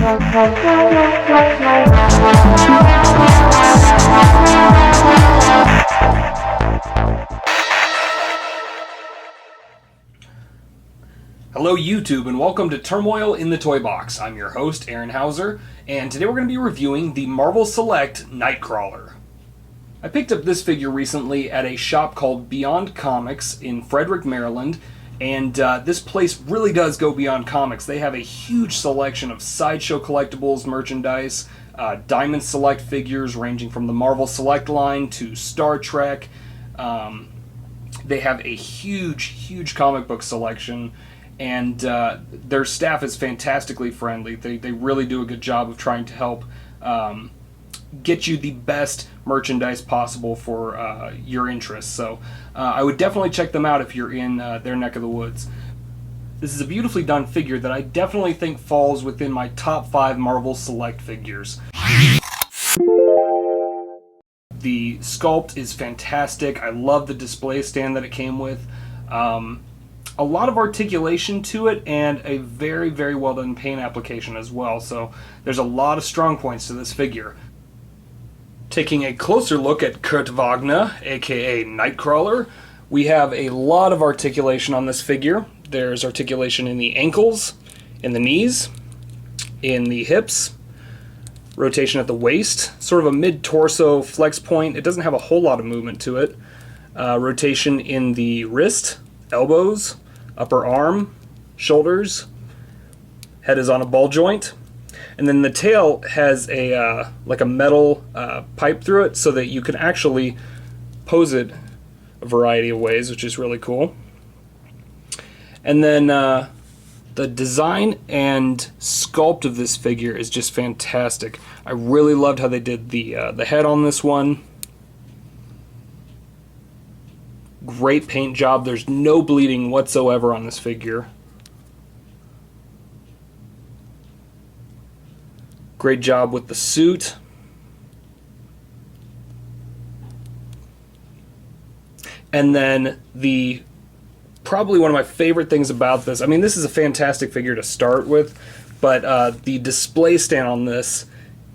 Hello YouTube and welcome to Turmoil in the Toybox. I'm your host Aaron Hauser, and today we're going to be reviewing the Marvel Select Nightcrawler. I picked up this figure recently at a shop called Beyond Comics in Frederick, Maryland, and this place really does go beyond comics. They have a huge selection of Sideshow collectibles, merchandise, Diamond Select figures ranging from the Marvel Select line to Star Trek. They have a huge comic book selection, and their staff is fantastically friendly. They really do a good job of trying to help get you the best merchandise possible for your interests. So I would definitely check them out if you're in their neck of the woods. This is a beautifully done figure that I definitely think falls within my top 5 Marvel Select figures. The sculpt is fantastic. I love the display stand that it came with. A lot of articulation to it and a very well done paint application as well. So there's a lot of strong points to this figure. Taking a closer look at Kurt Wagner, aka Nightcrawler, we have a lot of articulation on this figure. There's articulation in the ankles, in the knees, in the hips, rotation at the waist, sort of a mid-torso flex point. It doesn't have a whole lot of movement to it. Rotation in the wrist, elbows, upper arm, shoulders. Head is on a ball joint. And then the tail has a like a metal pipe through it so that you can actually pose it a variety of ways, which is really cool. And then the design and sculpt of this figure is just fantastic. I really loved how they did the head on this one. Great paint job. There's no bleeding whatsoever on this figure. Great job with the suit. And then probably one of my favorite things about this, I mean, this is a fantastic figure to start with, but the display stand on this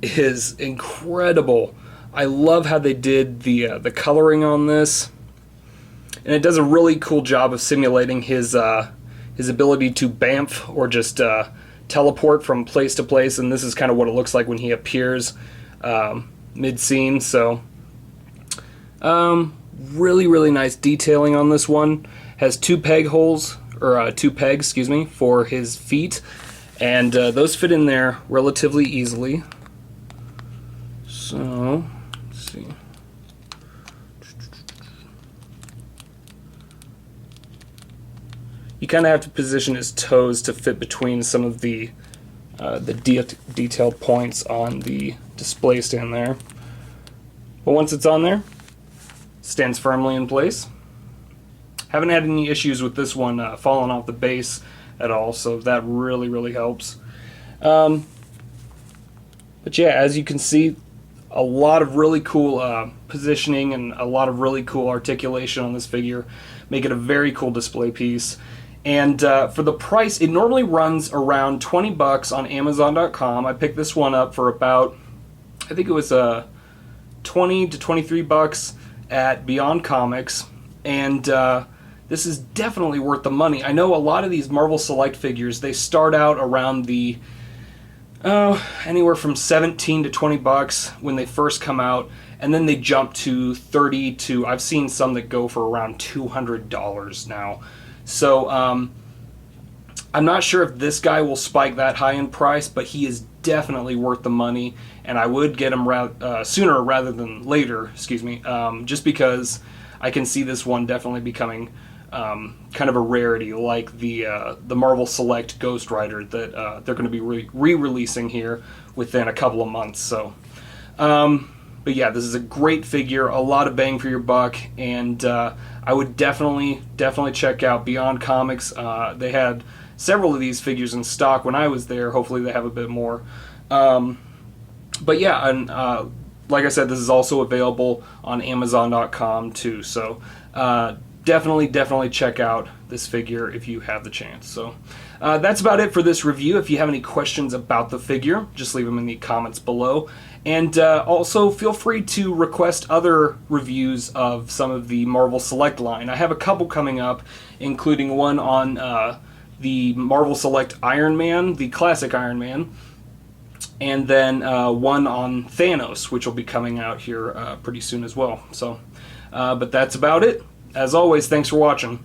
is incredible. I love how they did the coloring on this, and it does a really cool job of simulating his ability to bamf or just teleport from place to place, and this is kind of what it looks like when he appears mid-scene. So really nice detailing on this one. Has 2 peg holes, or 2 pegs, excuse me, for his feet, and those fit in there relatively easily. So let's see. You kind of have to position his toes to fit between some of the detailed points on the display stand there. But once it's on there, it stands firmly in place. Haven't had any issues with this one falling off the base at all, so that really helps. But yeah, as you can see, a lot of really cool positioning and a lot of really cool articulation on this figure make it a very cool display piece. And for the price, it normally runs around $20 on Amazon.com. I picked this one up for about, I think it was 20 to 23 bucks at Beyond Comics, and this is definitely worth the money. I know a lot of these Marvel Select figures, they start out around the anywhere from 17 to 20 bucks when they first come out, and then they jump to 30 to, I've seen some that go for around $200 now. So I'm not sure if this guy will spike that high in price, but he is definitely worth the money, and I would get him sooner rather than later, excuse me, just because I can see this one definitely becoming kind of a rarity, like the Marvel Select Ghost Rider that they're going to be re-releasing here within a couple of months. So, but yeah, this is a great figure, a lot of bang for your buck, and I would definitely check out Beyond Comics. They had several of these figures in stock when I was there. Hopefully they have a bit more. But yeah, and like I said, this is also available on Amazon.com too. So definitely check out this figure if you have the chance. So That's about it for this review. If you have any questions about the figure, just leave them in the comments below. And also feel free to request other reviews of some of the Marvel Select line. I have a couple coming up, including one on the Marvel Select Iron Man, the classic Iron Man, and then one on Thanos, which will be coming out here pretty soon as well. So, but that's about it. As always, thanks for watching.